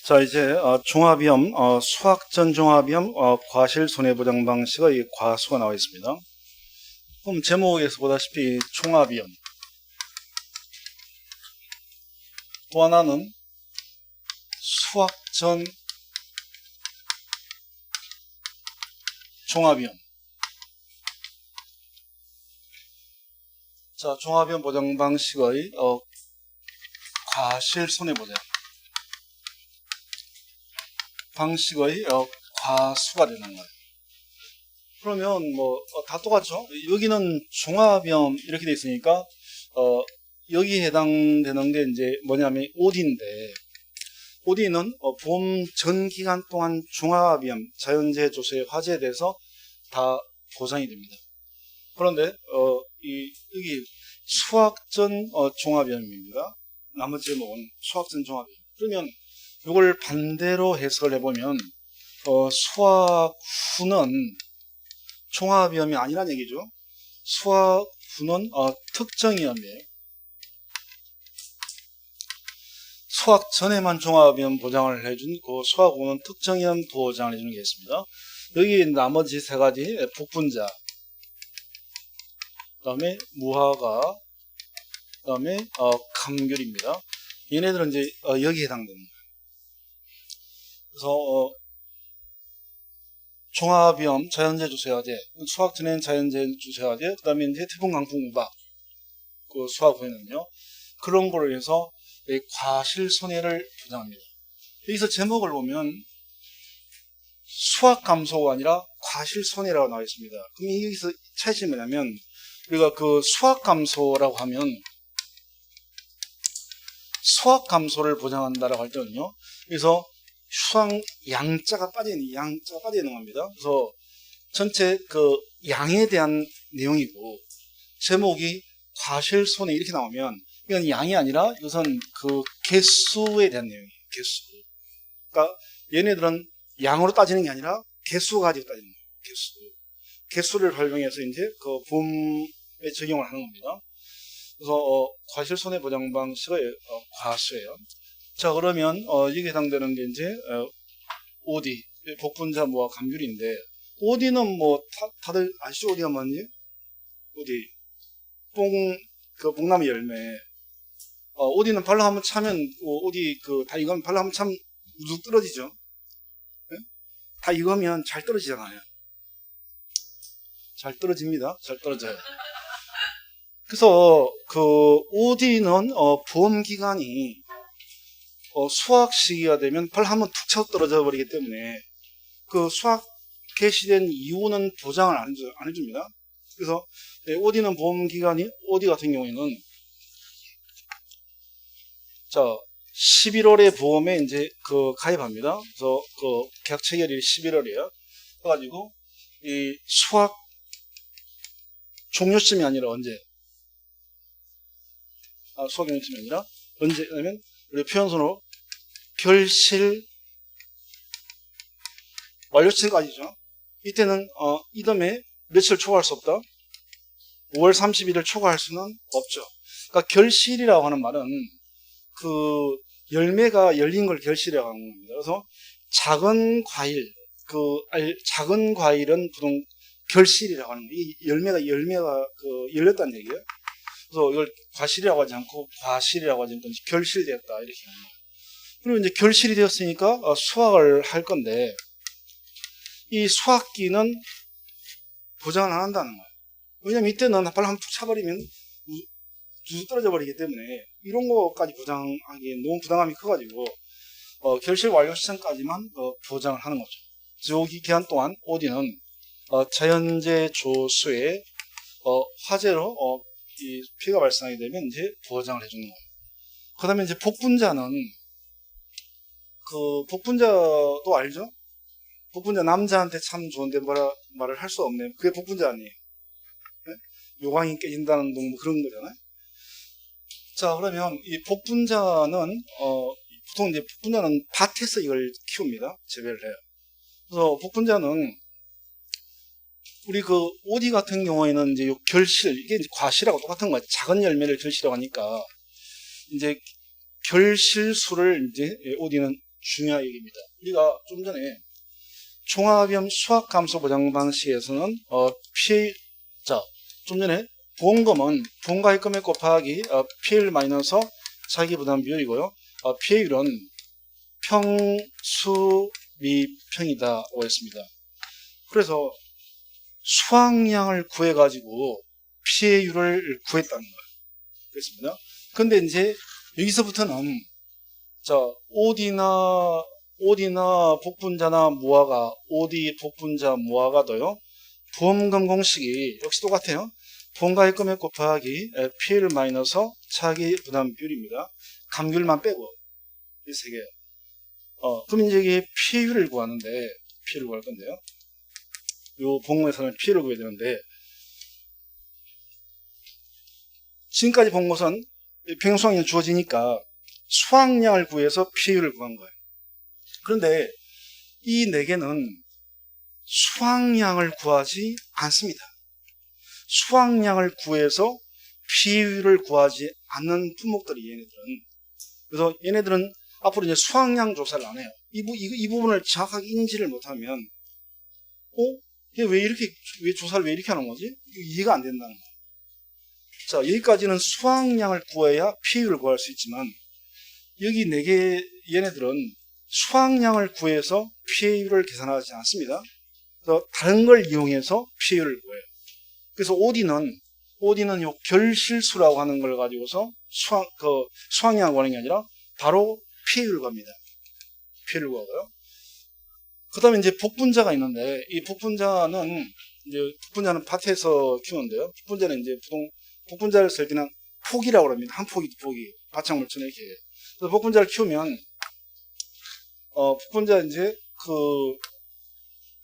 자, 이제 종합위험, 수학전 종합위험 과실 손해보장 방식의 과수가 나와 있습니다. 그럼 제목에서 보다시피 종합위험, 또 하나는 수학전 종합위험. 자, 종합위험 보장 방식의 과실 손해보장 방식의 과수가 되는 거예요. 그러면 다 똑같죠? 여기는 종합위험 이렇게 돼 있으니까 여기 해당되는 게 이제 뭐냐면 OD인데, OD는 보험 전 기간 동안 종합위험, 자연재해, 조세, 화재에 대해서 다 보장이 됩니다. 그런데 여기 수학전 종합위험입니다. 나머지 제목은 수학전 종합위험. 그러면 이걸 반대로 해석을 해보면 수학 후는 종합위험이 아니란 얘기죠. 수학 후는 특정위험이에요. 수학 전에만 종합위험 보장을 해준 그 수학 후는 특정위험 보장을 해주는 게 있습니다. 여기 나머지 세 가지, 복분자, 그 다음에 무화과, 그 다음에 감귤입니다. 얘네들은 이제 여기에 해당되는 거예요. 그래서 종합위험, 자연재해, 조세화재, 수학 전에는 자연재해, 조세화재, 그 다음에 이제 태풍, 강풍, 우박, 그 수학 후에는요, 그런 거로 해서 과실 손해를 보장합니다. 여기서 제목을 보면 수학 감소가 아니라 과실 손해라고 나와 있습니다. 그럼 여기서 차이점이 뭐냐면, 우리가 그 수학 감소라고 하면 수학 감소를 보장한다라고 할 때는요, 그래서 수학 양자가 빠져 있는 겁니다. 그래서 전체 그 양에 대한 내용이고, 제목이 과실 손해 이렇게 나오면 이건 양이 아니라 이것은 그 개수에 대한 내용이에요. 개수. 그러니까 얘네들은 양으로 따지는 게 아니라 개수 가지고 따지는 거예요. 개수를 활용해서 이제 그 보험에 적용을 하는 겁니다. 그래서 과실 손해 보장 방식의 과수예요. 자, 그러면 이게 해당되는 게 이제 OD, 복분자, 무화, 감귤인데, OD는 다들 아시죠? OD가 뭔지? OD, 뽕나무 열매. OD는 발로 한번 차면 OD 다 익으면 발로 한번 차면 우뚝 떨어지죠. 네? 다 익으면 잘 떨어지잖아요. 잘 떨어집니다. 잘 떨어져요. 그래서 그 OD는 보험 기간이 수확 시기가 되면 벌 한번 툭 쳐 떨어져 버리기 때문에 그 수확 개시된 이후는 보장을 안 해줍니다. 그래서 OD는 보험 기간이, OD 같은 경우에는 자 11월에 보험에 이제 그 가입합니다. 그래서 그 계약 체결일이 11월이에요. 그래가지고 이 수확 종료점이 아니라 언제? 수확 종료점이 아니라 언제냐면 우리 표현선으로 결실 완료시까지죠. 이때는 이듬해 며칠 초과할 수 없다. 5월 30일을 초과할 수는 없죠. 그러니까 결실이라고 하는 말은 그 열매가 열린 걸 결실이라고 하는 겁니다. 그래서 작은 과일은 보통 결실이라고 하는 거예요. 이 열매가 열렸다는 얘기예요. 그래서 이걸 과실이라고 하지 않고 과실이라고 하지 않고 결실되었다 이렇게 하는 거예요. 그리고 이제 결실이 되었으니까 수확을 할 건데, 이 수확기는 보장을 안 한다는 거예요. 왜냐면 이때는 발로 한번 툭 차버리면 쭉 떨어져 버리기 때문에 이런 거까지 보장하기에 너무 부담감이 커가지고 결실 완료 시점까지만 보장을 하는 거죠. 그래서 여기 기간 동안 OD는 자연재해 조수에 화재로 이 피해가 발생하게 되면 이제 보장을 해주는 거예요. 그 다음에 이제 복분자는 그 복분자도 알죠? 복분자 남자한테 참 좋은데 말을 할 수 없네요. 그게 복분자 아니에요. 네? 요강이 깨진다는 둥 그런 거잖아요. 자, 그러면 이 복분자는 보통 이제 복분자는 밭에서 이걸 키웁니다. 재배를 해요. 그래서 복분자는 우리 그 OD 같은 경우에는 이제 요 결실, 이게 이제 과실하고 똑같은 거예요. 작은 열매를 결실이라고 하니까 이제 결실수를 이제 OD는 중요한 얘기입니다. 우리가 좀 전에 종합형 수학함수 보장 방식에서는 PA, 자, 좀 전에 보험금은 보험가입 금액 곱하기 PL 마이너스 자기 부담 비율이고요. PA율은 평수미평이다라고 했습니다. 그래서 수확량을 구해가지고 PA율을 구했다는 거예요. 그렇습니다. 근데 이제 여기서부터는 자, OD나 복분자나 무화과, OD 복분자 무화과도요. 보험금 공식이 역시 똑같아요. 보험가입 금액 곱하기 PL 마이너스 차기 부담 비율입니다. 감귤만 빼고 이 세 개. 그럼 이제 이게 PA율을 구하는데 PA율을 구할 건데요. 요 본문에서는 PA율을 구해야 되는데 지금까지 본 것은 평수확량이 주어지니까 수확량을 구해서 PA율을 구한 거예요. 그런데 이 네 개는 수확량을 구하지 않습니다. 수확량을 구해서 PA율을 구하지 않는 품목들이 얘네들은. 그래서 얘네들은 앞으로 이제 수확량 조사를 안 해요. 이 부분을 정확하게 인지를 못하면, 왜 조사를 왜 이렇게 하는 거지? 이해가 안 된다는 거예요. 자, 여기까지는 수확량을 구해야 PA율을 구할 수 있지만, 여기 네 개 얘네들은 수확량을 구해서 PA율을 계산하지 않습니다. 그래서 다른 걸 이용해서 PA율을 구해요. 그래서 OD는 요 결실수라고 하는 걸 가지고서 수확량을 구하는 게 아니라 바로 PA율을 구합니다. PA율을 구하고요. 그 다음에 이제 복분자가 있는데, 이 복분자는 밭에서 키우는데요. 복분자는 이제 복분자를 쓸 때는 폭이라고 합니다. 한 포기, 두 포기, 바창물처럼 이렇게. 그래서 복분자를 키우면,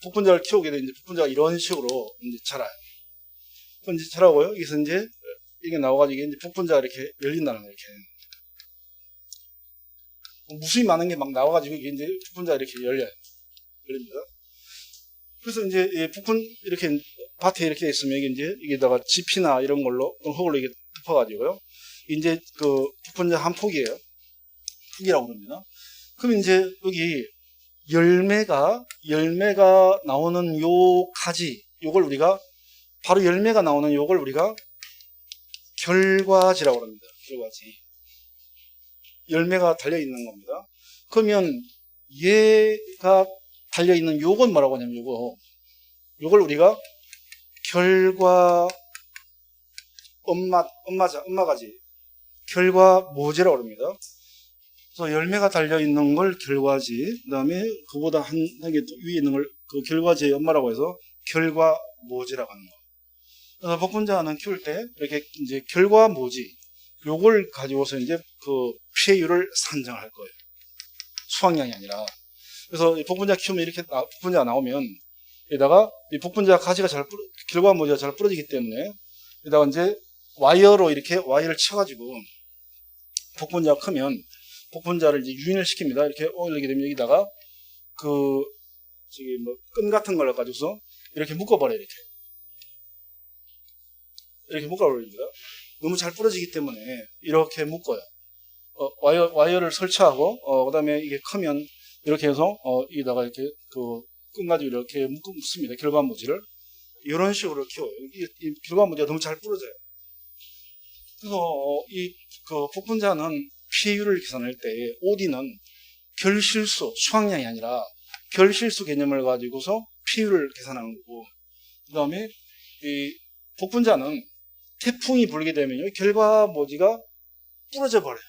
복분자를 키우게 되면 이제 복분자가 이런 식으로 이제 자라요. 그럼 이제 자라고요. 여기서 이제 이게 나와가지고 이제 복분자가 이렇게 열린다는 거예요. 이렇게. 무수히 많은 게 막 나와가지고 이게 이제 복분자가 이렇게 열립니다. 그래서 이제 이렇게 밭에 이렇게 있으면 이게다가 지피나 이런 걸로 흙으로 이게 덮어가지고요. 이제 그 복분자 한 폭이에요. 폭이라고 합니다. 그럼 이제 여기 열매가 나오는 요 가지, 요걸 우리가 바로 열매가 나오는 요걸 우리가 결과지라고 합니다. 결과지. 열매가 달려 있는 겁니다. 그러면 얘가 달려 있는 요건 뭐라고 하냐면 요걸 우리가 결과 엄마가지 결과모지라고 합니다. 그래서 열매가 달려 있는 걸 결과지, 그다음에 그보다 한 단계 위에 있는 걸 그 결과지의 엄마라고 해서 결과모지라고 하는 거. 그래서 복분자는 키울 때 이렇게 이제 결과모지 요걸 가지고서 이제 그 PA율을 산정할 거예요. 수확량이 아니라. 그래서 복분자 키우면 이렇게 복분자가 나오면 여기다가 이 복분자 가지가 결과모지가 잘 부러지기 때문에 여기다가 이제 와이어를 쳐가지고 복분자가 크면 복분자를 이제 유인을 시킵니다. 이렇게 올리게 되면 여기다가 끈 같은 걸 가지고서 이렇게 묶어버려요. 이렇게 묶어버립니다. 너무 잘 부러지기 때문에 이렇게 묶어요. 와이어를 설치하고, 그 다음에 이게 크면 이렇게 해서, 여기다가 이렇게 끈 가지고 이렇게 묶습니다. 결과모지를. 이런 식으로 키워요. 이 결과모지가 너무 잘 부러져요. 그래서, 복분자는 PA율을 계산할 때, OD는 결실수, 수확량이 아니라 결실수 개념을 가지고서 PA율을 계산하는 거고, 그 다음에 이 복분자는 태풍이 불게 되면요, 결과모지가 부러져 버립니다.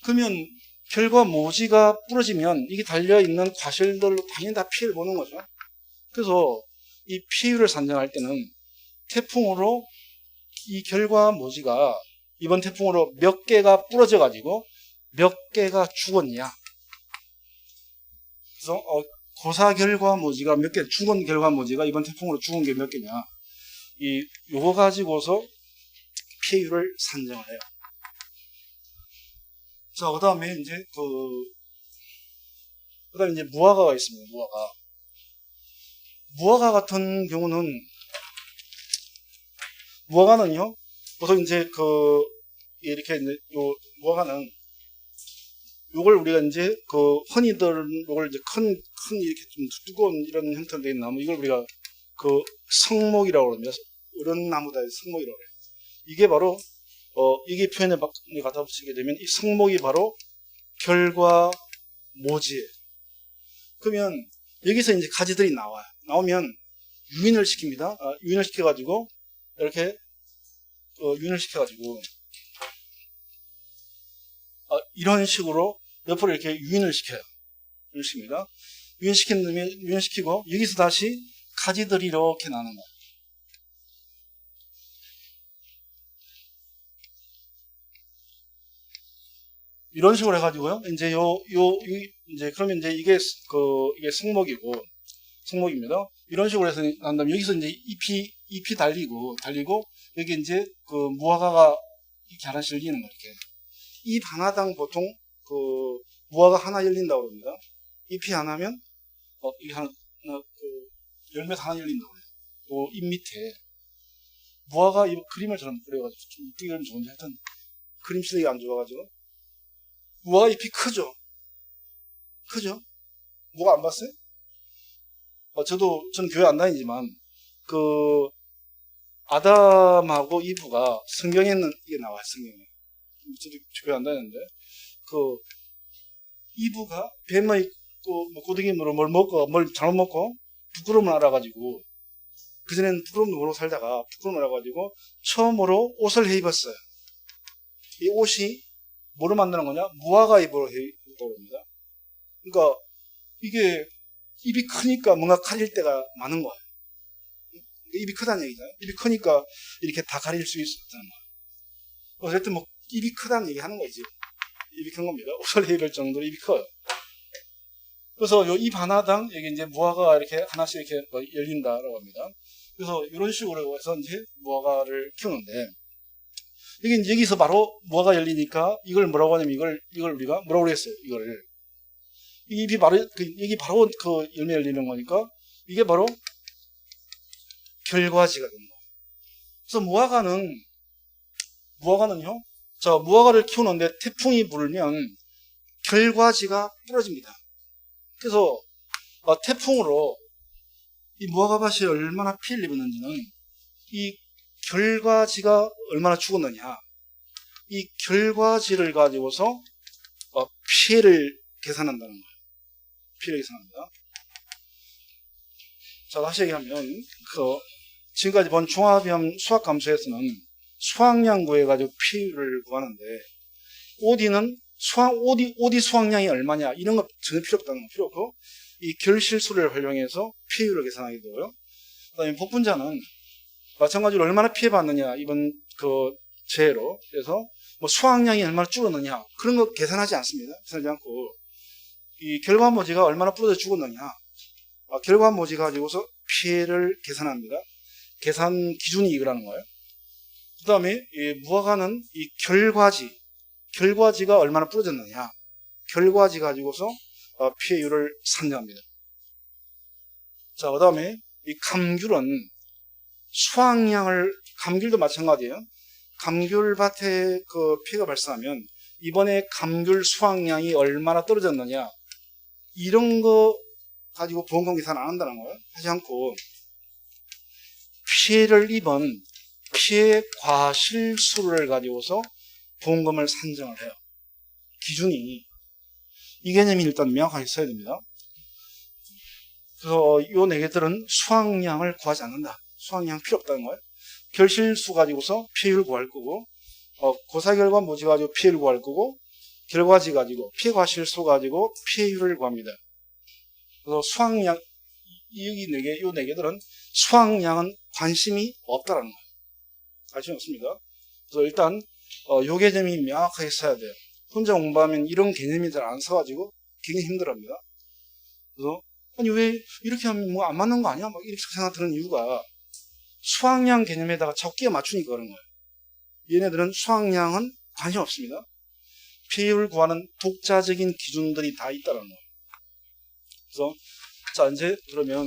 그러면 결과모지가 부러지면 이게 달려있는 과실들로 당연히 다 피해를 보는 거죠. 그래서 이 PA율을 산정할 때는 태풍으로 이 결과모지가 이번 태풍으로 몇 개가 부러져 가지고 몇 개가 죽었냐. 그래서 고사 결과모지가 몇 개, 죽은 결과모지가 이번 태풍으로 죽은 게 몇 개냐. 요거 가지고서 PA율을 산정을 해요. 자, 그 다음에 이제 무화과가 있습니다. 무화과 같은 경우는, 무화과는요, 보통 이제 무화과는 요걸 우리가 이제 그 흔히들 요걸 이제 큰 이렇게 좀 두꺼운 이런 형태로 된 나무, 이걸 우리가 그 성목이라고 그럽니다. 이런 나무다 성목이라고 해요. 이게 바로 이게 표현을 갖다 붙이게 되면 이 성목이 바로 결과 모지예요. 그러면 여기서 이제 가지들이 나와요. 나오면 유인을 시킵니다. 유인을 시켜가지고 이렇게 유인을 시켜가지고 이런 식으로 옆으로 이렇게 유인을 시켜요. 이런 식입니다. 유인시키고 여기서 다시 가지들이 이렇게 나는 거예요. 이런 식으로 해가지고요. 이제 이제 그러면 이제 이게 성목입니다. 이런 식으로 해서 난 다음에 여기서 이제 잎이 달리고 여기 이제 그 무화과가 이렇게 하나씩 열리는 거 이렇게. 잎 하나당 보통 그 무화과 하나 열린다고 합니다. 잎이 하나면 이게 하나 그 열매 하나 열린다고 해요. 또 잎 밑에 무화과 이 그림을 저는 그려가지고 좀 이쁘게 그리면 좋은데 하여튼 그림 실력이 안 좋아가지고 무화과 잎이 크죠? 무화과 안 봤어요? 저는 교회 안 다니지만 그 아담하고 이브가 성경에는 이게 나와요. 성경에. 저도 교회 안 다니는데 그 이브가 뱀의 고등이물로 뭘 잘못 먹고 부끄러움을 알아가지고 그전에는 부끄러움도 모르고 살다가 부끄러움을 알아가지고 처음으로 옷을 해 입었어요. 이 옷이 뭐로 만드는 거냐? 무화과 잎으로 해 입었다고 합니다. 그러니까 이게 입이 크니까 뭔가 가릴 때가 많은 거예요. 입이 크다는 얘기잖아요. 입이 크니까 이렇게 다 가릴 수 있었다는 거예요. 어쨌든 뭐 입이 크다는 얘기 하는 거지. 입이 큰 겁니다. 옷을 해 입을 정도로 입이 커요. 그래서 요 입 하나당 여기 이제 무화과가 이렇게 하나씩 이렇게 열린다라고 합니다. 그래서 이런 식으로 해서 이제 무화과를 키우는데 여기서 바로 무화과 열리니까 이걸 뭐라고 하냐면 이걸 우리가 뭐라고 그랬어요. 이 잎이 바로 여기 바로 그 열매 열리는 거니까 이게 바로 결과지가 됩니다. 그래서 무화과는요. 자, 무화과를 키우는데 태풍이 불면 결과지가 부러집니다. 그래서 태풍으로 이 무화과밭이 얼마나 피해를 입었는지는 이 결과지가 얼마나 죽었느냐, 이 결과지를 가지고서 피해를 계산한다는 거예요. 피해를 계산합니다. 자, 다시 얘기하면 지금까지 본 종합형 수학함수에서는 수확량 구해가지고 피해를 구하는데 OD 수확량이 얼마냐 이런 거 전혀 필요 없고 이 결실수를 활용해서 피해율을 계산하게 되고요. 그 다음에 복분자는 마찬가지로 얼마나 피해받느냐 이번 재해로. 그래서 뭐 수확량이 얼마나 줄었느냐 그런 거 계산하지 않습니다. 계산하지 않고 이 결과모지가 얼마나 부러져 죽었느냐 결과모지 가지고서 피해를 계산합니다. 계산 기준이 이거라는 거예요. 그 다음에 이 무화과는 이 결과지가 얼마나 부러졌느냐 결과지 가지고서 피해율을 산정합니다. 자, 그 다음에 이 감귤은 감귤도 마찬가지예요. 감귤밭에 피해가 발생하면 이번에 감귤 수확량이 얼마나 떨어졌느냐 이런 거 가지고 보험금 계산 안 한다는 거예요. 하지 않고 피해를 입은 피해 과실수를 가지고서 보험금을 산정을 해요. 기준이 이 개념이 일단 명확하게 있어야 됩니다. 그래서 이 네 개들은 수확량을 구하지 않는다. 수확량 필요 없다는 거예요. 결실수 가지고서 피해율 구할 거고 고사결과 모지 가지고 피해를 구할 거고 결과지 가지고 피해 과실수 가지고 피해율을 구합니다. 그래서 수확량 이 네 개들은 수확량은 관심이 없다라는 거예요. 관심이 없습니다. 그래서 일단 요 개념이 명확하게 써야 돼요. 혼자 공부하면 이런 개념이 잘 안 써가지고 굉장히 힘들어합니다. 그래서 아니 왜 이렇게 하면 뭐 안 맞는 거 아니야? 막 이렇게 생각 드는 이유가 수확량 개념에다가 자꾸 끼워 맞추니까 그런 거예요. 얘네들은 수확량은 관심 없습니다. 피해율 구하는 독자적인 기준들이 다 있다는 거예요. 그래서 자 이제 그러면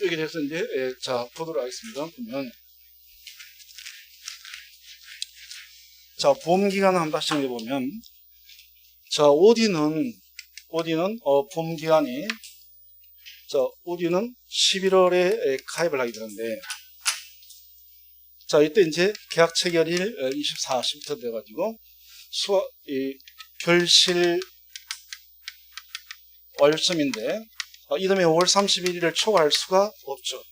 여기 대해서 이제 자 보도록 하겠습니다. 보면 자 보험기간을 한번 다시 정해보면 자, OD는 보험 기간이, 자, OD는 11월에 가입을 하게 되는데, 자, 이때 이제 계약 체결일 24시부터 돼가지고, 결실 완료점인데, 이듬해 5월 31일을 초과할 수가 없죠.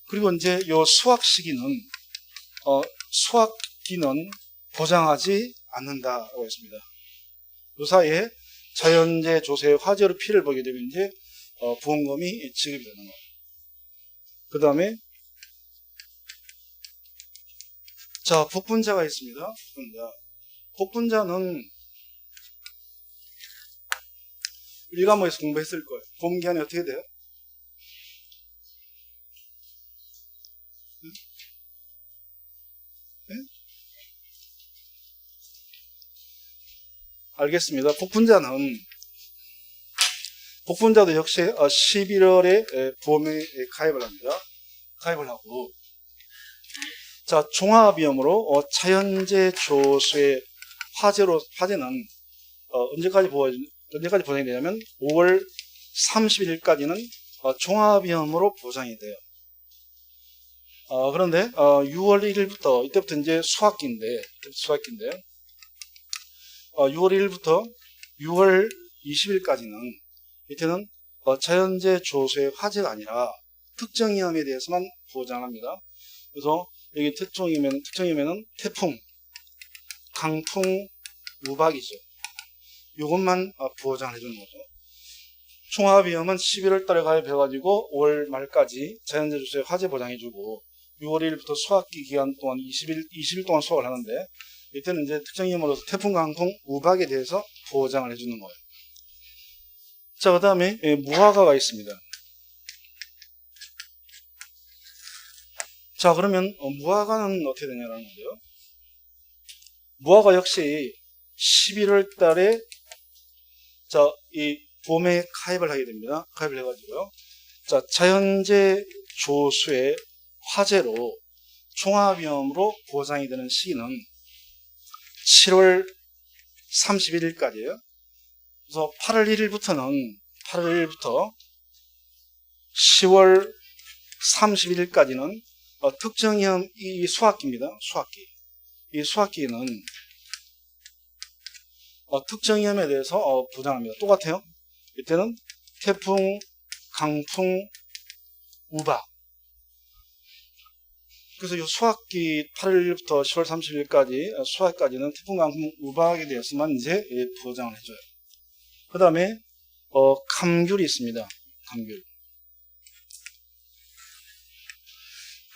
그리고 이제 요 수확 시기는, 수확기는 보장하지 않는다라고 했습니다. 요 사이에 자연재해 조세 화재로 피해를 보게 되면 이제, 보험금이 지급이 되는 거예요. 그 다음에, 자, 복분자가 있습니다. 복분자는 우리 과목에서 공부했을 거예요. 보험 기한이 어떻게 돼요? 네? 알겠습니다. 복분자도 역시 11월에 보험에 가입을 합니다. 가입을 하고, 자, 종합위험으로 자연재해 조수의 화재는 언제까지 보장이 되냐면 5월 31일까지는 종합위험으로 보장이 돼요. 그런데 6월 1일부터 이때부터 이제 수학기인데 6월 1일부터 6월 20일까지는 이때는 자연재해 조수의 화재가 아니라 특정 위험에 대해서만 보장합니다. 그래서 여기 특정이면은 태풍, 강풍, 우박이죠. 이것만 보장을 해주는 거죠. 종합위험은 11월 달에 가입해가지고 5월 말까지 자연재해 조수의 화재 보장해주고 6월 1일부터 수학기 기간 동안 20일 동안 수학을 하는데 이때는 이제 특정 위험으로서 태풍, 강풍, 우박에 대해서 보장을 해주는 거예요. 자, 그 다음에 무화과가 있습니다. 자, 그러면 무화과는 어떻게 되냐라는 건데요. 무화과 역시 11월 달에 자, 이 보험에 가입을 하게 됩니다. 가입을 해가지고요. 자, 자연재해 조수의 화재로 종합위험으로 보장이 되는 시기는 7월 31일까지예요. 그래서 8월 1일부터 10월 31일까지는 특정위험 이 수학기입니다. 수학기. 이 수학기는 특정 위험에 대해서 보장합니다. 똑같아요. 이때는 태풍, 강풍, 우박. 그래서 이 수학기 8일부터 10월 30일까지 수학까지는 태풍, 강풍, 우박에 대해서만 이제 보장을 해줘요. 그 다음에 감귤이 있습니다.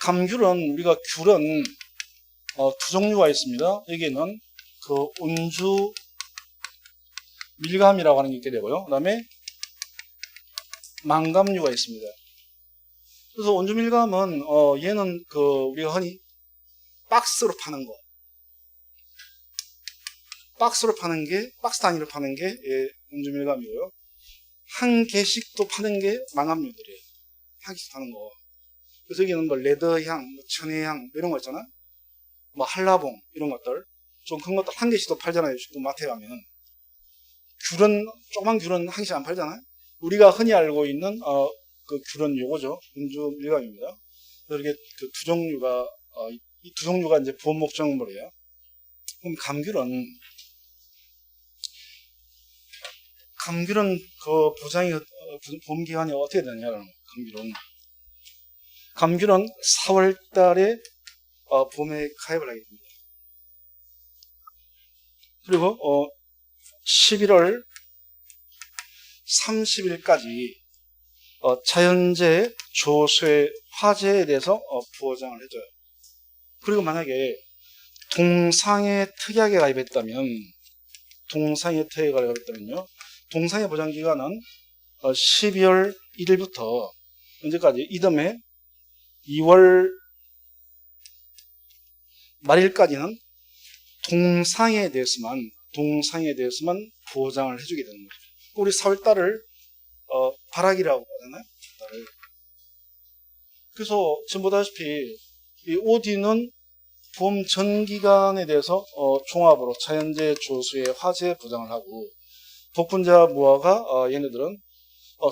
감귤은 우리가 귤은 두 종류가 있습니다. 여기는 그 온주 밀감이라고 하는 게 있게 되고요. 그 다음에 망감류가 있습니다. 그래서 온주 밀감은 얘는 그 우리가 흔히 박스로 파는 거, 박스 단위로 파는 게 온주 밀감이고요. 한 개씩도 파는 게 망감류들이에요. 한 개씩 파는 거. 그래서 여기는 뭐 레더향, 천혜향 이런 거 있잖아. 뭐 한라봉 이런 것들 좀 큰 것들 한 개씩도 팔잖아요. 또 마트에 가면 조그만 귤은 한 개씩 안 팔잖아요. 우리가 흔히 알고 있는 그 귤은 요거죠. 온주 밀감입니다. 이렇게 그 두 종류가 이 두 종류가 이제 보험 목적물이에요. 그럼 감귤은 그 보장이 보험 기간이 어떻게 되느냐라는 거예요. 감귤은 4월 달에 보험에 가입을 하게 됩니다. 그리고 11월 30일까지 자연재해 조수의 화재에 대해서 보장을 해줘요. 그리고 만약에 동상에 특약에 가입했다면요. 동상의 보장 기간은 12월 1일부터 언제까지? 이듬해 2월 말일까지는 동상에 대해서만 보장을 해주게 되는 거죠. 우리 4월달을 발악이라고 하잖아요. 그래서 지금 보다시피 이 OD는 보험 전 기간에 대해서 종합으로 자연재해 조수의 화재 보장을 하고 복분자 무화과 얘네들은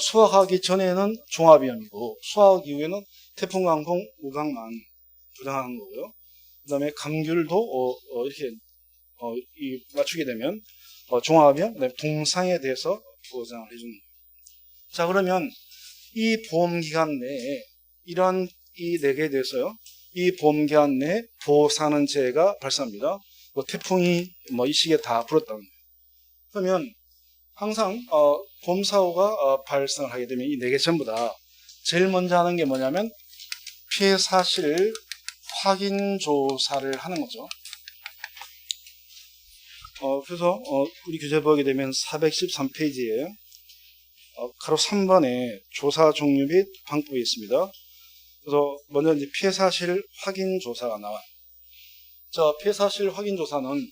수확하기 전에는 종합위험이고 수확 이후에는 태풍, 강풍, 우강만 부담하는 거고요. 그 다음에 감귤도 이렇게 맞추게 되면 종합위험, 그다음에 동상에 대해서 보장을 해주는 거예요. 자, 그러면 이 보험기간 내에 이러한 이 4개에 대해서요. 이 보험기간 내에 보호사는 재해가 발생합니다. 태풍이 이 시기에 다 불었다는 거예요. 그러면 항상 보험사고가 발생을 하게 되면 이 4개 전부 다 제일 먼저 하는 게 뭐냐면 피해 사실 확인 조사를 하는 거죠. 그래서 우리 교재 보게 되면 413페이지에 가로 3번에 조사 종류 및 방법이 있습니다. 그래서 먼저 이제 피해 사실 확인 조사가 나와요. 자, 피해 사실 확인 조사는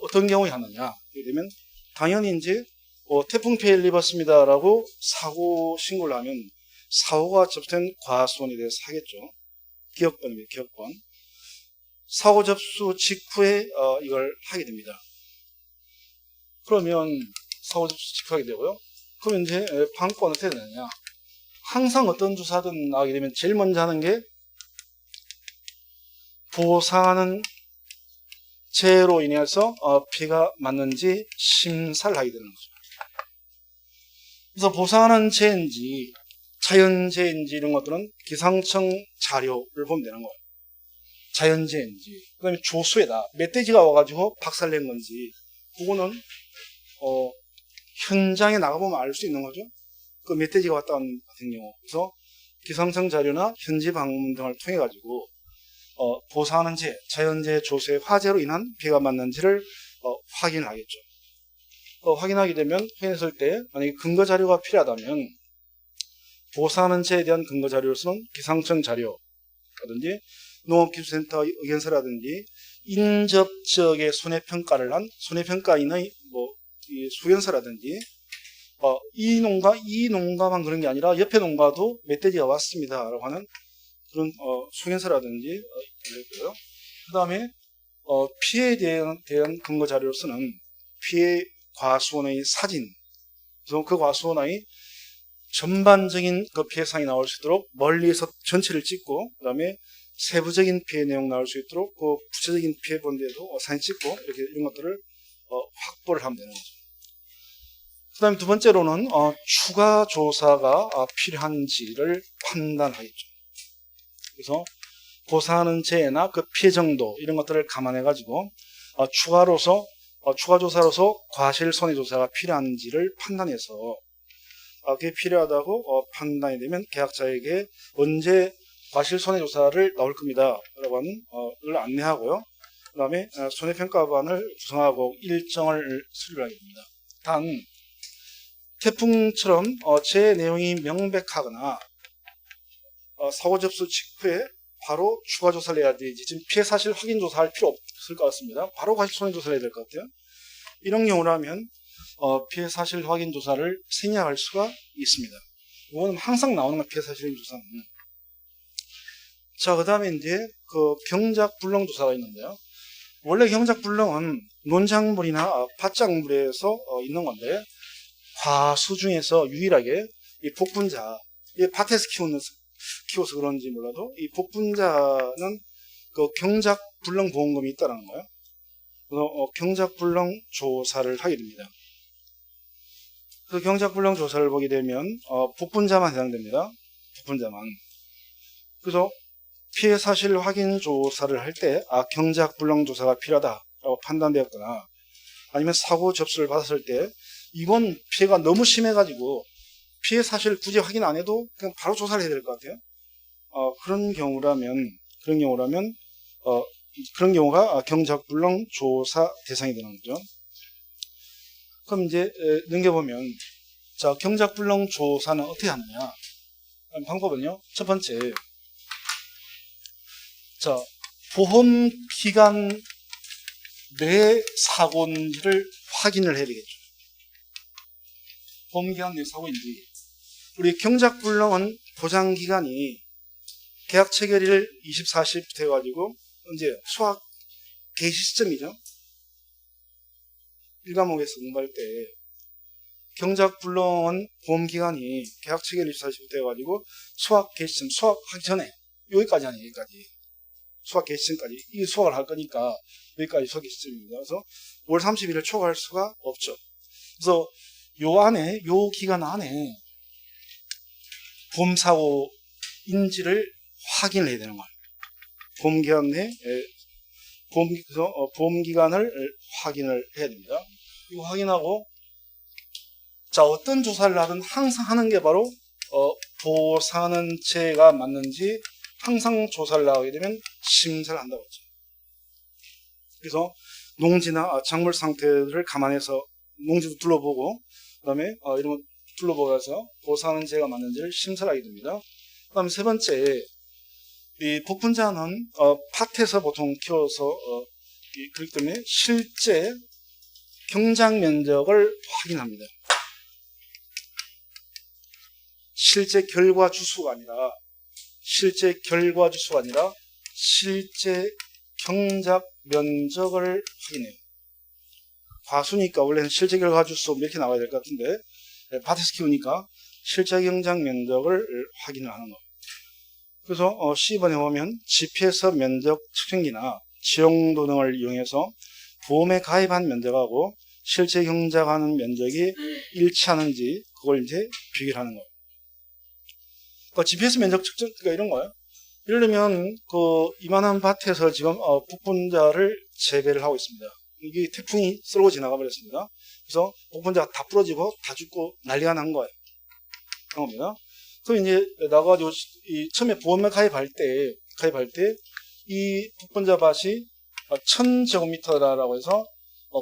어떤 경우에 하느냐? 예를 들면 당연히 이제 태풍 피해를 입었습니다라고 사고 신고를 하면 사고가 접수된 과수원에 대해서 하겠죠. 기업권입니다. 기업권. 사고 접수 직후에 이걸 하게 됩니다. 그러면 사고 접수 직후에 하게 되고요. 그럼 이제 방법은 어떻게 되느냐? 항상 어떤 조사든 나오게 되면 제일 먼저 하는 게 보상하는 재해로 인해서 피해가 맞는지 심사를 하게 되는 거죠. 그래서 보상하는 재해인지 자연재해인지 이런 것들은 기상청 자료를 보면 되는 거예요. 자연재해인지, 그 다음에 조수에다 멧돼지가 와가지고 박살낸 건지, 그거는 현장에 나가보면 알 수 있는 거죠. 그 멧돼지가 왔다 간 같은 경우. 그래서 기상청 자료나 현지 방문 등을 통해 가지고 보상하는 재해, 자연재해, 조수의 화재로 인한 피해가 맞는지를 확인을 하겠죠. 확인하게 되면 확인했을 때 만약에 근거 자료가 필요하다면 보상하는 재해에 대한 근거 자료로서는 기상청 자료라든지 농업기술센터 의견서라든지 인접 지역의 손해평가를 한 손해평가인의 이 수견서라든지 이 농가만 그런 게 아니라 옆에 농가도 멧돼지가 왔습니다라고 하는 그런 수견서라든지 있고요. 그 다음에 피해에 대한 근거 자료로서는 피해 과수원의 사진, 그래서 그 과수원의 전반적인 그 피해상이 나올 수 있도록 멀리에서 전체를 찍고, 그 다음에 세부적인 피해 내용 나올 수 있도록 그 구체적인 피해 본데도 사진 찍고 이렇게 이런 것들을 확보를 하면 되는 거죠. 그 다음에 두 번째로는 추가 조사가 필요한지를 판단하겠죠. 그래서 보상하는 재해나 그 피해 정도 이런 것들을 감안해 가지고 추가 조사로서 과실 손해 조사가 필요한지를 판단해서 그게 필요하다고 판단이 되면 계약자에게 언제 과실 손해 조사를 나올 겁니다 라고 하는 걸 안내하고요. 그 다음에 손해평가반을 구성하고 일정을 수립하게 됩니다. 단 태풍처럼 재해 내용이 명백하거나 사고 접수 직후에 바로 추가 조사를 해야 되지, 지금 피해 사실 확인 조사할 필요 없을 것 같습니다. 바로 과실 손해 조사를 해야 될 것 같아요. 이런 경우라면 피해 사실 확인 조사를 생략할 수가 있습니다. 이거는 항상 나오는 건 피해 사실 확인 조사는. 자, 그 다음에 이제 그 경작 불능 조사가 있는데요. 원래 경작 불능은 논작물이나 밭작물에서 있는 건데, 과수 중에서 유일하게 이 복분자, 이 밭에서 키워서 그런지 몰라도 이 복분자는 그 경작 불능 보험금이 있다는 거예요. 그래서 경작 불능 조사를 하게 됩니다. 그 경작 불능 조사를 보게 되면 복분자만 해당됩니다. 복분자만. 그래서 피해 사실 확인 조사를 할 때 경작 불능 조사가 필요하다라고 판단되었거나 아니면 사고 접수를 받았을 때 이건 피해가 너무 심해가지고 피해 사실 굳이 확인 안 해도 그냥 바로 조사를 해야 될 것 같아요. 그런 경우가 경작 불능 조사 대상이 되는 거죠. 그럼 이제 넘겨보면, 자, 경작 불능 조사는 어떻게 하느냐? 방법은요. 첫 번째, 자, 보험 기간 내 사고인지를 확인을 해야 되겠죠. 보험 기간 내 사고인지. 우리 경작 불능은 보장 기간이 계약 체결일 24시부터 해가지고 이제 수확 개시 시점이죠. 1과목에서 공부할 때 경작불능은 보험기간이 계약 체결 24시부터 해가지고 수학 개시점 수학하기 전에 여기까지 하네. 여기까지 수학 개시점까지 이 수학을 할 거니까 여기까지 수학 개시점입니다. 그래서 5월 31일 초과할 수가 없죠. 그래서 요 안에 요 기간 안에 보험사고인지를 확인을 해야 되는 거예요. 보험기간 내 보험기간을 확인을 해야 됩니다. 이거 확인하고 자 어떤 조사를 하든 항상 하는 게 바로 보호사는죄가 맞는지 항상 조사를 나가게 되면 심사를 한다고 했죠. 그래서 농지나 작물 상태를 감안해서 농지도 둘러보고 그다음에 이런 거 둘러보면서 보호사는죄가 맞는지를 심사를 하게 됩니다. 그다음에 세 번째 이 복분자는 밭에서 보통 키워서 그렇기 때문에 실제 경작 면적을 확인합니다. 실제 결과 주수가 아니라 실제 경작 면적을 확인해요. 과수니까 원래는 실제 결과 주수 이렇게 나와야 될 것 같은데 밭에서 키우니까 실제 경작 면적을 확인을 하는 거예요. 그래서 12번에 보면 GPS 면적 측정기나 지형도 등을 이용해서 보험에 가입한 면적하고 실제 경작하는 면적이 일치하는지 그걸 이제 비교를 하는 거예요. 그러니까 GPS 면적 측정기가 이런 거예요. 예를 들면 이만한 밭에서 지금 복분자를 재배를 하고 있습니다. 이게 태풍이 쓸고 지나가 버렸습니다. 그래서 복분자가 다 부러지고 다 죽고 난리가 난 거예요. 그런 겁니다. 그럼 이제 나가가지고 처음에 보험에 가입할 때 이 복분자 밭이 1000제곱미터라고 해서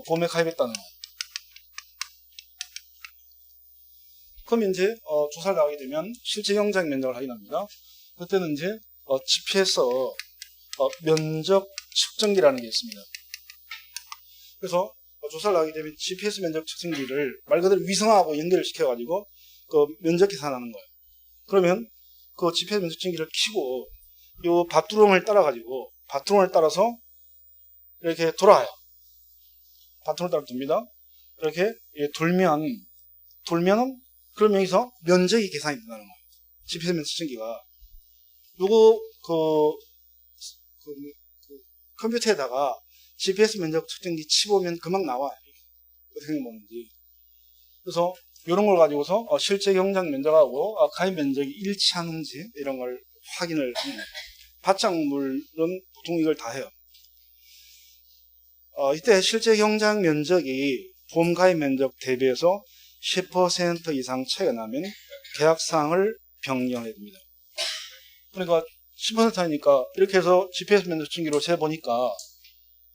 보험에 가입했다는 거예요. 그럼 이제 조사를 나가게 되면 실제 경작 면적을 확인합니다. 그때는 이제 GPS 면적 측정기라는 게 있습니다. 그래서 조사를 나가게 되면 GPS 면적 측정기를 말 그대로 위성하고 연결을 시켜가지고 그 면적 계산하는 거예요. 그러면 그 GPS 면적 측정기를 켜고 요 밭두렁을 따라서 이렇게 돌아요. 밭두렁을 따라 돕니다. 이렇게 돌면은 그럼 여기서 면적이 계산이 된다는 거예요. GPS 면적 측정기가 요거 컴퓨터에다가 GPS 면적 측정기 치보면 금방 나와요. 어떻게 보는지. 그래서 이런 걸 가지고서 실제 경작 면적하고 가입 면적이 일치하는지 이런 걸 확인을 합니다. 밭작물은 보통 이걸 다 해요. 이때 실제 경작 면적이 보험 가입 면적 대비해서 10% 이상 차이가 나면 계약사항을 변경해야 됩니다. 그러니까 10% 차이니까 이렇게 해서 GPS 면적 측정기로 재보니까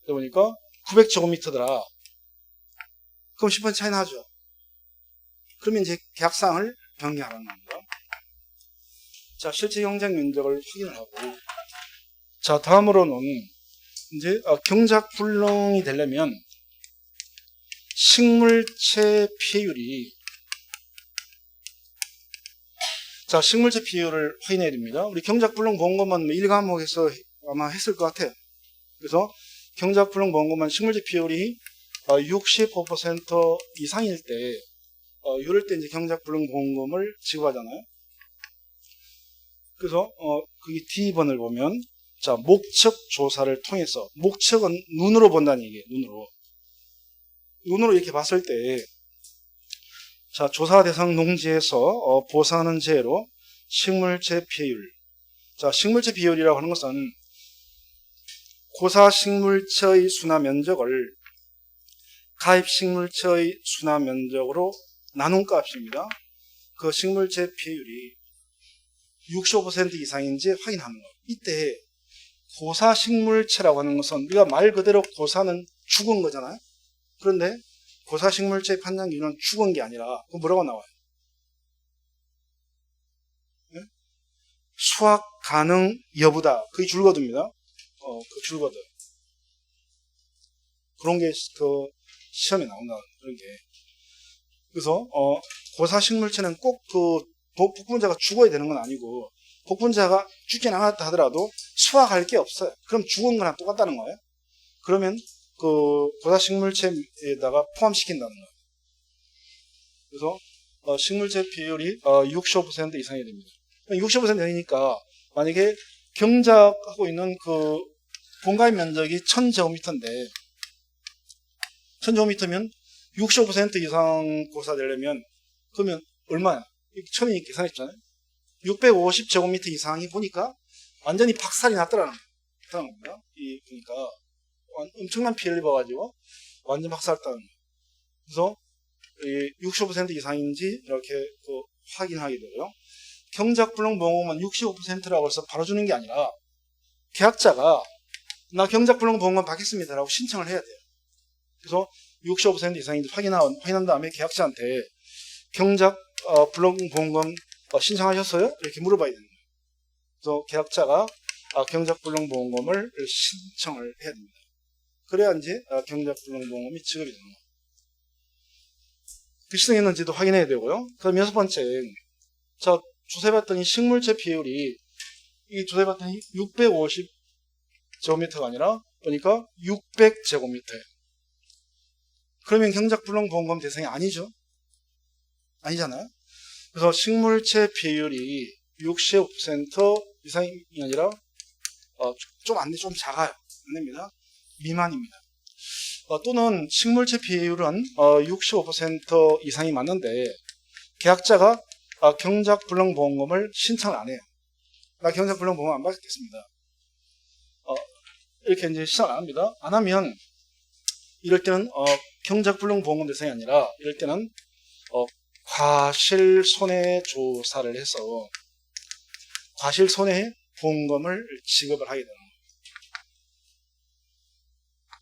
900제곱미터더라. 그럼 10% 차이 나죠. 그러면 이제 계약사항을 변경하는 겁니다. 자, 실제 경작 면적을 확인을 하고, 자, 다음으로는 이제 경작 불능이 되려면 식물체 피해율이, 자, 식물체 피해율을 확인해야 됩니다. 우리 경작 불능 보험금은 1과목에서 아마 했을 것 같아요. 그래서 경작 불능 보험금은 식물체 피해율이 65% 이상일 때 이럴 때 이제 경작 불능 보험금을 지급하잖아요. 그래서 거기 D번을 보면 자 목적 조사를 통해서 목적은 눈으로 본다는 얘기예요. 눈으로 이렇게 봤을 때 자 조사 대상 농지에서 보상하는 재해로 식물체 피해율. 자 식물체 피해율이라고 하는 것은 고사 식물체의 순화 면적을 가입 식물체의 순화 면적으로 나눈 값입니다. 그 식물체 피해율이 65% 이상인지 확인하는 거예요. 이때 고사 식물체라고 하는 것은 우리가 말 그대로 고사는 죽은 거잖아요. 그런데 고사 식물체 판단 기준은 죽은 게 아니라 그 뭐라고 나와요? 네? 수확 가능 여부다. 그게 줄거듭니다. 그 줄거든. 그런 게 그 시험에 나온다. 그런 게. 그래서 고사 식물체는 꼭 복분자가 죽어야 되는 건 아니고 복분자가 죽진 않았다 하더라도 수확할 게 없어요. 그럼 죽은 거랑 똑같다는 거예요. 그러면 그 고사식물체에다가 포함시킨다는 거예요. 그래서 식물체 비율이 65% 이상이 됩니다. 65% 되니까 만약에 경작하고 있는 그 공간 면적이 1000제곱미터인데 1000제곱미터면 65% 이상 고사되려면 그러면 얼마야? 처음에 계산했잖아요. 650제곱미터 이상이 보니까 완전히 박살이 났더라는 겁니다. 그러니까 엄청난 피해를 입어가지고 완전 박살났다는 거예요. 그래서 65% 이상인지 이렇게 또 확인하게 되고요. 경작불능보험금은 65%라고 해서 바로 주는 게 아니라 계약자가 나 경작불능보험금 받겠습니다라고 신청을 해야 돼요. 그래서 65% 이상인지 확인한 다음에 계약자한테 경작불능보험금 신청하셨어요? 이렇게 물어봐야 되는 거예요. 그래서 계약자가 경작불능보험금을 신청을 해야 됩니다. 그래야 이제 경작불능보험금이 지급이 되는 거예요. 시승했는지도 확인해야 되고요. 그럼 여섯 번째, 자, 조사해봤더니 식물체 비율이, 이 조사해봤더니 650제곱미터가 아니라, 보니까 600제곱미터예요. 그러면 경작불능보험금 대상이 아니죠? 아니잖아요? 그래서 식물체 비율이 65% 이상이 아니라, 좀 안 돼, 좀 작아요. 안 됩니다. 미만입니다. 또는 식물체 비율은 65% 이상이 맞는데 계약자가 경작불능보험금을 신청을 안 해요. 나 경작불능보험금 안 받겠습니다. 이렇게 이제 신청을 안 합니다. 안 하면 이럴 때는 경작불능보험금 대상이 아니라 이럴 때는 과실손해조사를 해서 과실손해보험금을 지급을 하게 됩니다.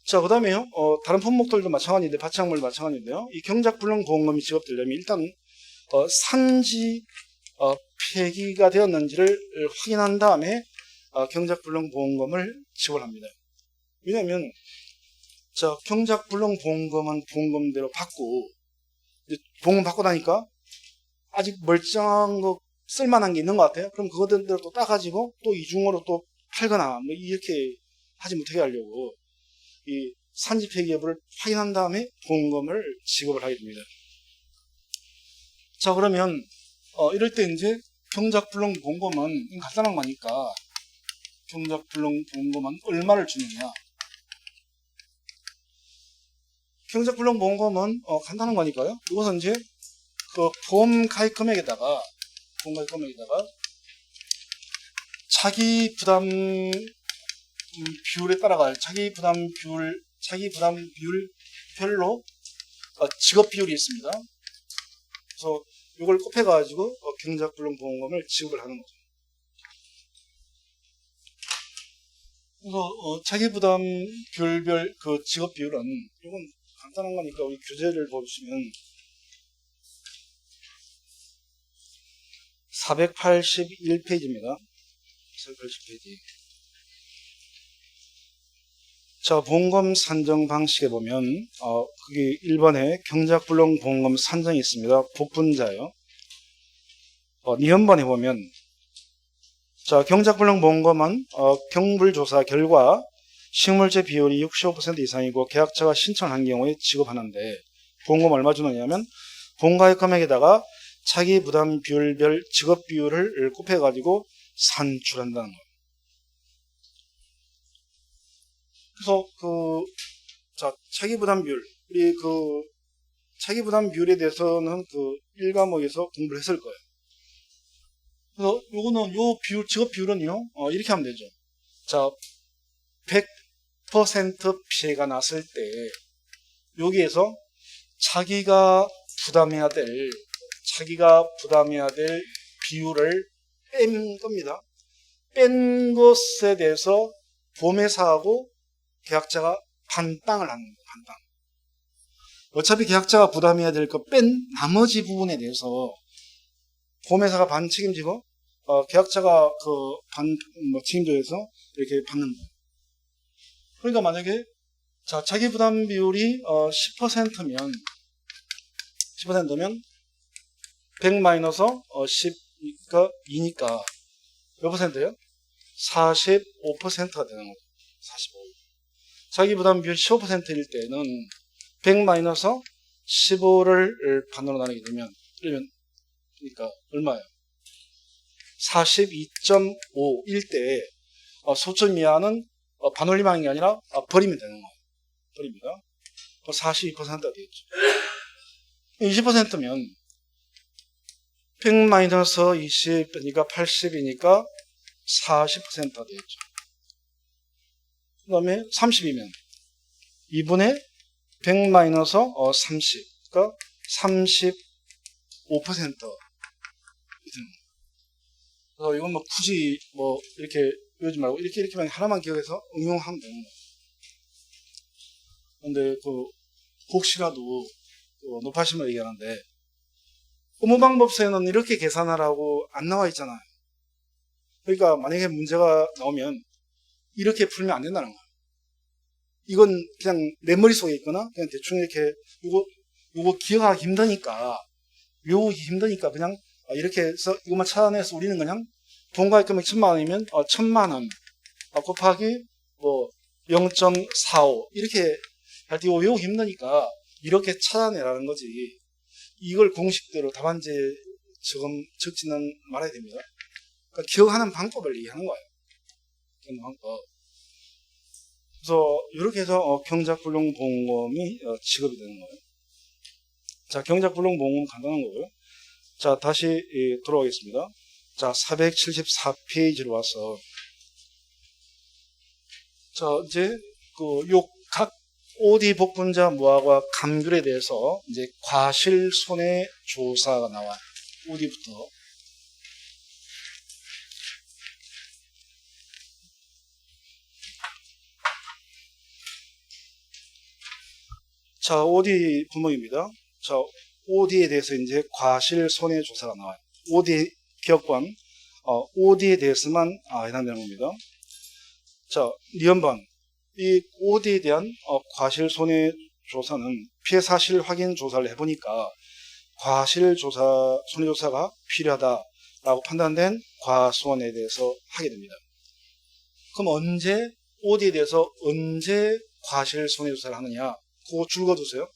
자, 그 다음에요. 다른 품목들도 마찬가지인데, 바치약물 마찬가지인데요. 이 경작불능보험금이 지급되려면 일단, 산지, 폐기가 되었는지를 확인한 다음에, 경작불능보험금을 지급을 합니다. 왜냐면, 자, 경작불능보험금은 보험금대로 받고, 이제 보험금 받고 나니까, 아직 멀쩡한 거, 쓸만한 게 있는 것 같아요. 그럼 그것들을 또 따가지고, 또 이중으로 또 팔거나, 뭐, 이렇게 하지 못하게 하려고, 이 산지 폐기 여부를 확인한 다음에 보험금을 지급을 하게 됩니다. 자, 그러면 이럴 때 이제 경작불능보험금은 간단한 거니까 경작불능보험금은 얼마를 주느냐? 경작불능보험금은 간단한 거니까요. 이것은 이제 그 보험 가입 금액에다가 자기 부담 비율에 따라갈 자기 부담 비율별로 지급 비율이 있습니다. 그래서 이걸 곱해가지고 경작불능보험금을 지급을 하는 거죠. 그래서 자기 부담 비율별 그 지급 비율은 이건 간단한 거니까 우리 교재를 보시면 481페이지입니다. 480페이지. 자, 보험금 산정 방식에 보면 거기 1번에 경작불능보험금 산정이 있습니다. 복분자요. 2번에 보면 자, 경작불능보험금은 경불조사 결과 식물체 비율이 65% 이상이고 계약자가 신청한 경우에 지급하는데 보험금 얼마 주느냐면 보험가입 금액에다가 자기 부담 비율별 지급 비율을 곱해가지고 산출한다는 거예요. 그래서 자, 자기 부담 비율, 우리 자기 부담 비율에 대해서는 1과목에서 공부를 했을 거예요. 그래서 요거는 요 비율, 지급 비율은요, 이렇게 하면 되죠. 자, 100% 피해가 났을 때 여기에서 자기가 부담해야 될 비율을 뺀 겁니다. 뺀 것에 대해서 보험회사하고 계약자가 반땅을 하는 거예요. 반땅. 어차피 계약자가 부담해야 될 거 뺀 나머지 부분에 대해서 보험회사가 반 책임지고 계약자가 책임져서 이렇게 받는 거예요. 그러니까 만약에 자, 자기 부담 비율이 10%면 100-10, 2니까 몇 퍼센트예요? 45%가 되는 거죠. 45. 자기 부담 비율 15%일 때는 100 마이너스 15를 반으로 나누게 되면, 그러니까 얼마예요? 42.5일 때 소점 이하는 반올림하는 게 아니라 버리면 되는 거예요. 버립니다. 42%가 되겠죠. 20%면 100 마이너스 20이니까 80이니까 40%가 되겠죠. 그 다음에 30이면 2분의 100 마이너스 30, 그러니까 35%. 그래서 이건 뭐 굳이 뭐 이렇게 외우지 말고 이렇게만 하나만 기억해서 응용하면 되는 거예요. 근데 혹시라도 높아심을 얘기하는데 업무방법서에는 이렇게 계산하라고 안 나와 있잖아요. 그러니까 만약에 문제가 나오면 이렇게 풀면 안 된다는 거예요. 이건 그냥 내 머릿속에 있거나 그냥 대충 이렇게 요거 기억하기 힘드니까 외우기 힘드니까 그냥 이렇게 해서 이것만 찾아내서 우리는 그냥 본가액 금액 1000만 원이면 1000만 원 곱하기 뭐 0.45 이렇게 할 때 이거 외우기 힘드니까 이렇게 찾아내라는 거지. 이걸 공식대로 답안지에 적지는 말아야 됩니다. 그러니까 기억하는 방법을 얘기하는 거예요. 기억하는 방법. 그래서 이렇게 해서 경작불능보험금이 지급이 되는 거예요. 자, 경작불능보험금 간단한 거고요. 자, 다시 돌아오겠습니다. 자, 474페이지로 와서 자, 이제 각 OD 복분자 무화과 감귤에 대해서 이제 과실 손해 조사가 나와요. OD부터. 자, OD 분목입니다. 자, OD에 대해서 이제 과실 손해 조사가 나와요. OD 기억관, OD에 대해서만 해당되는 겁니다. 자, 니은번. 이 OD에 대한 과실 손해 조사는 피해 사실 확인 조사를 해보니까 과실 조사, 손해 조사가 필요하다라고 판단된 과수원에 대해서 하게 됩니다. 그럼 OD에 대해서 언제 과실 손해 조사를 하느냐? 그거 줄거두세요.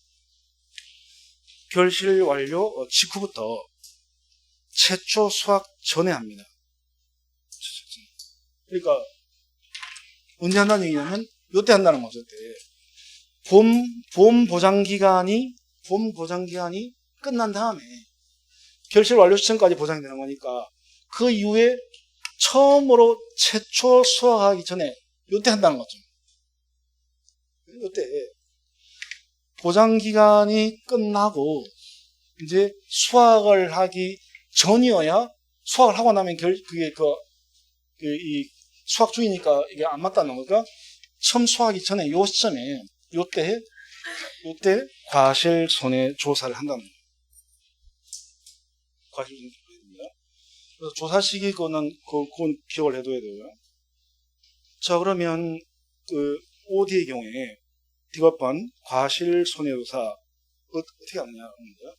결실 완료 직후부터 최초 수확 전에 합니다. 그러니까 언제 한다는 얘기냐면 요때 한다는 거죠. 봄 보장 기간이 끝난 다음에 결실 완료 시점까지 보장이 되는 거니까 그 이후에 처음으로 최초 수확하기 전에 요때 한다는 거죠. 요때 보장 기간이 끝나고 이제 수확을 하기 전이어야 수확을 하고 나면 그게 이 수확 중이니까 이게 안 맞다는 거니까 처음 수확하기 전에 요 시점에 요때 과실 손해 조사를 한다는 거예요. 과실 손해 조사입니다. 그래서 조사 시기 그건 기억을 해둬야 되고요. 자, 그러면 OD의 경우에 디귿번 과실 손해 조사 어떻게 하느냐 합니다.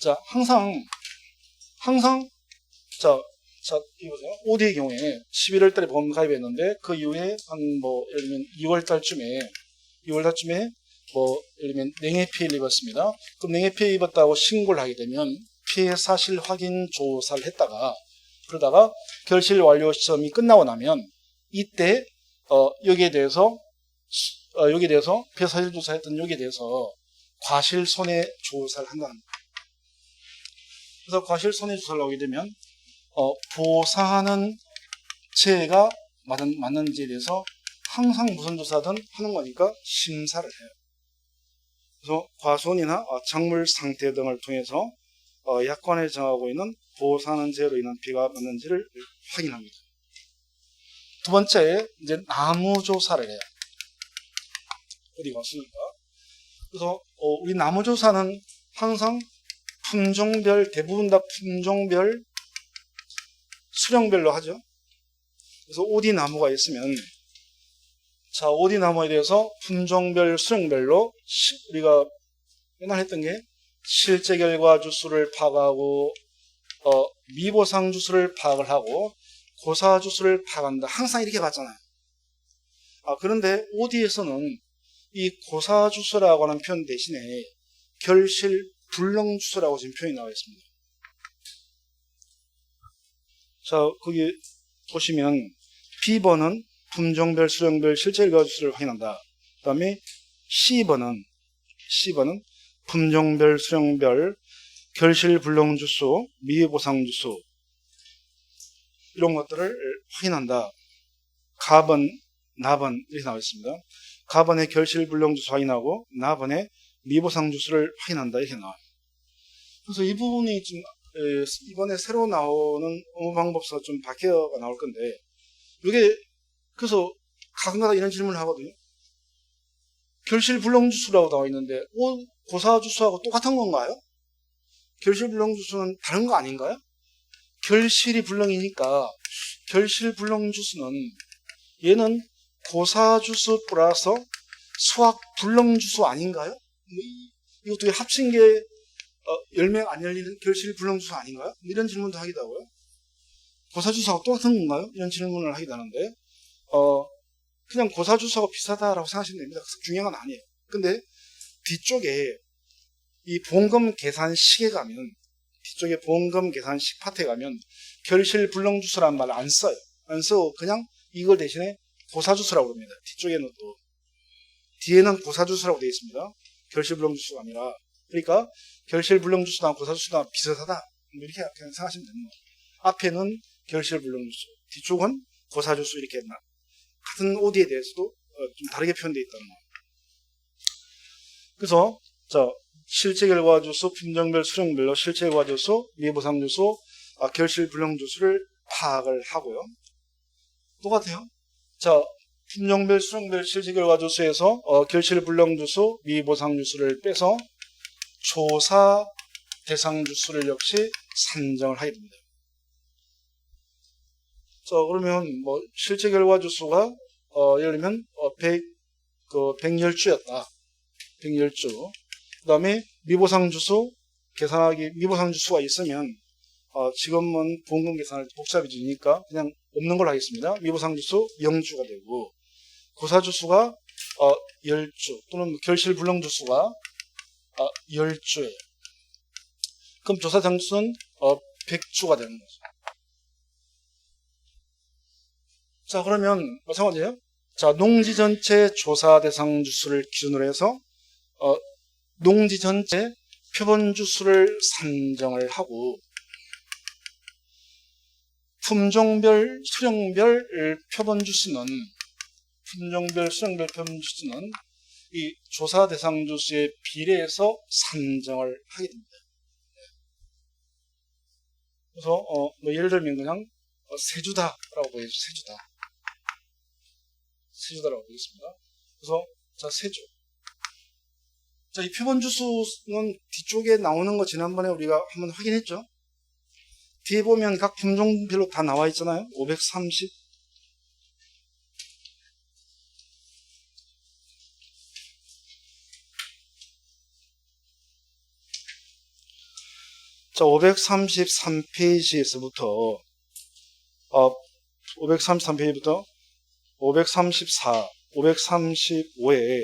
자, 항상 자, 이거죠. OD의 경우에 11월 달에 보험 가입했는데 그 이후에 예를 들면 2월 달쯤에 예를 들면 냉해 피해를 입었습니다. 그럼 냉해 피해 입었다고 신고를 하게 되면 피해 사실 확인 조사를 했다가 그러다가 결실 완료 시점이 끝나고 나면 이때 여기에 대해서 피해 사실 조사했던 여기에 대해서 과실 손해 조사를 한다는 거예요. 그래서 과실 손해 조사를 하게 되면 보상하는 죄가 맞는지에 대해서 항상 무슨 조사든 하는 거니까 심사를 해요. 그래서 과손이나 작물 상태 등을 통해서 약관에 정하고 있는 보상하는 죄로 인한 피해가 맞는지를 확인합니다. 두 번째, 이제 나무 조사를 해요. 어디 갔습니까? 그래서 우리 나무 조사는 항상 품종별, 대부분 다 품종별, 수령별로 하죠. 그래서 OD 나무가 있으면, 자, OD 나무에 대해서 품종별, 수령별로 우리가 맨날 했던 게 실제 결과 주수를 파악하고, 미보상 주수를 파악을 하고, 고사 주수를 파악한다. 항상 이렇게 봤잖아요. 그런데 OD에서는 이 고사주소라고 하는 표현 대신에 결실불능주소라고 지금 표현이 나와 있습니다. 자, 거기 보시면 B번은 품종별, 수령별, 실제 일과주소를 확인한다. 그 다음에 C번은 품종별, 수령별, 결실불능주소, 미보상주소 이런 것들을 확인한다. 가번, 나번 이렇게 나와 있습니다. 가번의 결실불능주소 확인하고 나번의 미보상주소를 확인한다 이렇게 나와요. 그래서 이 부분이 좀 이번에 새로 나오는 업무방법서가 좀 바뀌어가 나올 건데 이게 그래서 가끔가다 이런 질문을 하거든요. 결실불능주소라고 나와 있는데 고사주소하고 똑같은 건가요? 결실불능주소는 다른 거 아닌가요? 결실이 불능이니까 결실불능주소는 얘는 고사주소 플러스 수학불능주소 아닌가요? 이것도 합친 게 열매가 안 열리는 결실불능주소 아닌가요? 이런 질문도 하기도 하고요. 고사주소하고 똑같은 건가요? 이런 질문을 하기도 하는데 그냥 고사주소하고 비슷하다라고 생각하시면 됩니다. 중요한 건 아니에요. 근데 뒤쪽에 이 보험금 계산식에 가면 뒤쪽에 보험금 계산식 파트에 가면 결실불능주소라는 말을 안 써요. 안 쓰고 그냥 이걸 대신에 고사주소라고 합니다. 뒤쪽에는 또 뒤에는 고사주소라고 되어 있습니다. 결실불능주소가 아니라 그러니까 결실불능주소나 고사주소나 비슷하다 이렇게 그냥 생각하시면 됩니다. 앞에는 결실불능주소, 뒤쪽은 고사주소 이렇게 같은 OD에 대해서도 좀 다르게 표현되어 있다는 거예요. 그래서 실제결과주소, 품종별, 수령별로 실제결과주소, 미보상주소, 결실불능주소를 파악을 하고요. 똑같아요. 품종별, 수령별, 실제결과주소에서 결실불능주소, 미보상주소를 빼서 조사 대상주소를 역시 산정을 하게 됩니다. 그러면 실제결과주소가 예를 들면 110주였다. 110주. 그 다음에 미보상주소 계산하기 미보상주소가 있으면 지금은 보험금 계산을 복잡해지니까 그냥 없는 걸로 하겠습니다. 미보상주소 0주가 되고 고사주소가 10주 또는 결실불능주소가 10주예요. 그럼 조사대상주소는 100주가 되는 거죠. 그러면 마찬가지예요. 농지 전체 조사 대상 주수를 기준으로 해서 농지 전체 표본 주수를 산정을 하고 품종별, 수령별 표본 주수는 이 조사 대상 주수에 비례해서 산정을 하게 됩니다. 그래서 예를 들면 그냥 세주다라고 보여주세요. 세주다라고 보겠습니다. 그래서 세주. 이 표본 주수는 뒤쪽에 나오는 거 지난번에 우리가 한번 확인했죠. 뒤에 보면 각 품종별로 다 나와 있잖아요. 530. 자, 533페이지에서부터 534, 535에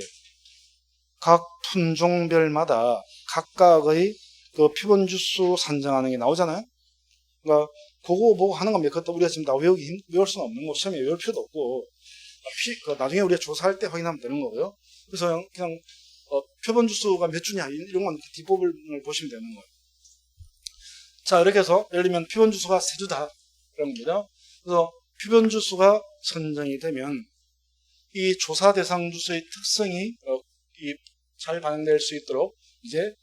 각 품종별마다 각각의 그 표본 주수 산정하는 게 나오잖아요. 그러니까 그거 보고 하는 겁니다. 그것도 우리가 지금 다 외울 수는 없는 거, 시험에 외울 필요도 없고 나중에 우리가 조사할 때 확인하면 되는 거고요. 그래서 그냥 표본 주수가 몇 주냐 이런 건 뒷부분을 보시면 되는 거예요. 자, 이렇게 해서 예를 들면 표본 주수가 세 주다 그런 겁니다. 그래서 표본 주수가 선정이 되면 이 조사 대상 주수의 특성이 잘 반영될 수 있도록 이제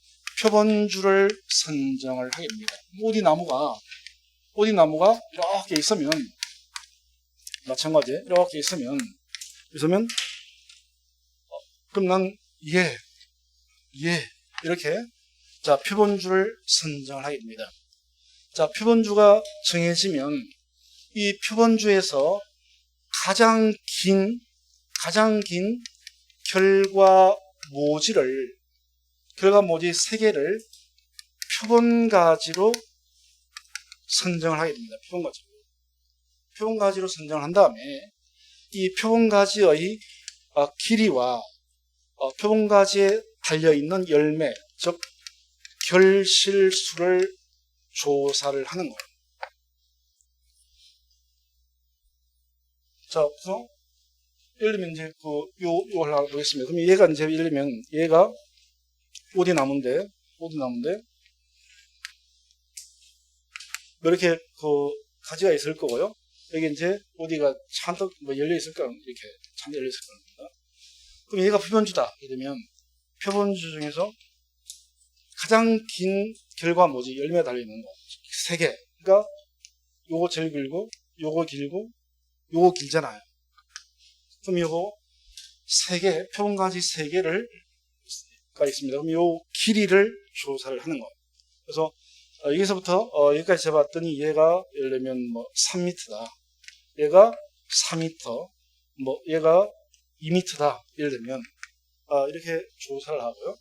표본주를 선정을 하게 됩니다. 오디 나무가 이렇게 있으면 마찬가지 이렇게 있으면 그럼 난 얘 이렇게 표본주를 선정을 하게 됩니다. 표본주가 정해지면 이 표본주에서 가장 긴 결과 모지 3개를 표본가지로 선정을 하게 됩니다. 표본가지로 선정을 한 다음에 이 표본가지의 길이와 표본가지에 달려있는 열매, 즉 결실수를 조사를 하는 거예요. 자, 그래서 예를 들면 이제 요걸 하나 보겠습니다. 그럼 얘가 이제 예를 들면 얘가 오디나무인데 이렇게 가지가 있을 거고요. 여기 이제 오디가 잔뜩 열려 있을 거예요. 이렇게 잔뜩 열려 있을 겁니다. 그럼 얘가 표본주다. 이러면 표본주 중에서 가장 긴 결과 뭐지? 열매가 달려있는 거. 3개. 그러니까 요거 제일 길고, 요거 길고, 요거 길잖아요. 그럼 요거 3개, 표본가지 3개가 있습니다. 그럼 요 길이를 조사를 하는 거예요. 그래서 여기서부터 여기까지 재봤더니 얘가 예를 들면 3m다. 얘가 4m, 얘가 2m다. 예를 들면 이렇게 조사를 하고요.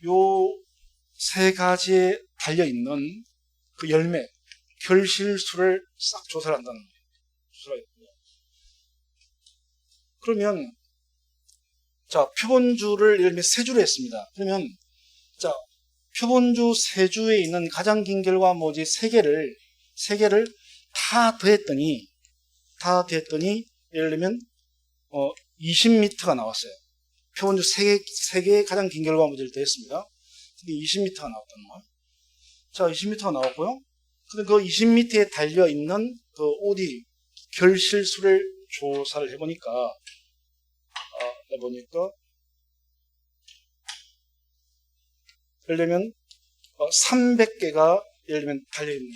요 3가지에 달려있는 그 열매, 결실수를 싹 조사를 한다는 거예요. 그러면, 자, 표본주를 예를 들면 3주로 했습니다. 그러면, 자, 표본주 3주에 있는 가장 긴 결과 뭐지? 3개를 다 더했더니, 예를 들면, 20m가 나왔어요. 표본주 3개의 가장 긴 결과 모델을 더했습니다. 20m가 나왔다는 거예요. 자, 20m가 나왔고요. 근데 그 20m에 달려있는 그 OD 결실수를 조사를 해보니까, 예를 들면, 300개가, 예를 들면, 달려있는,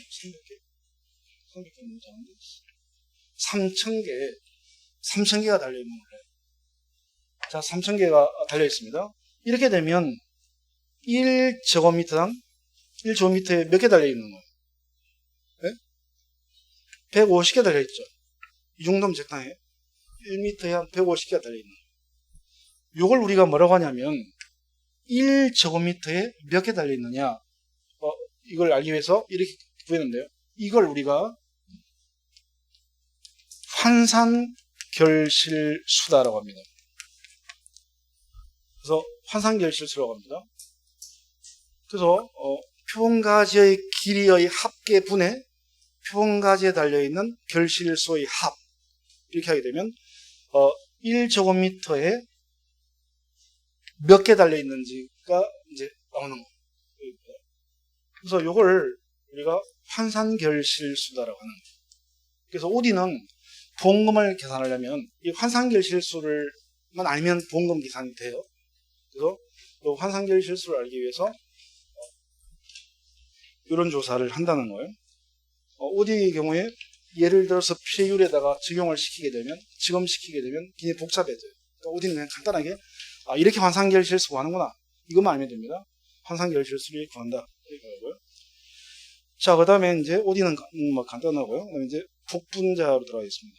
300개 뭔지 아는데? 3,000개가 달려있는 거예요. 자, 3,000개가 달려있습니다. 이렇게 되면, 1제곱미터당 1제곱미터에 몇 개 달려있는 거예요? 네? 150개 달려있죠. 이 정도면 적당해요. 1m에 한 150개가 달려있는 거예요. 요걸 우리가 뭐라고 하냐면 1제곱미터에 몇 개 달려있느냐 이걸 알기 위해서 이렇게 구했는데요. 이걸 우리가 환산결실수다라고 합니다. 그래서 환산결실수라고 합니다. 그래서 표본가지의 길이의 합계분의 표본가지에 달려있는 결실수의 합 이렇게 하게 되면 1제곱미터에 몇 개 달려있는지가 이제 나오는 거예요. 그래서 이걸 우리가 환산결실수다라고 하는 거예요. 그래서 OD는 보험금을 계산하려면 이 환산결실수를만 알면 보험금 계산이 돼요. 그래서 이 환산결실수를 알기 위해서 이런 조사를 한다는 거예요. OD의 경우에 예를 들어서 피해율에다가 적용시키게 되면 굉장히 복잡해져요. 그러니까 OD는 그냥 간단하게 이렇게 환산결실수 구하는구나. 이것만 알면 됩니다. 환산결실수를 구한다. 이렇게 하고요. 자, 그 다음에 이제 OD는 간단하고요. 그 다음에 이제 복분자로 들어가겠습니다.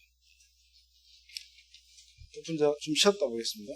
복분자 좀 쉬었다 보겠습니다.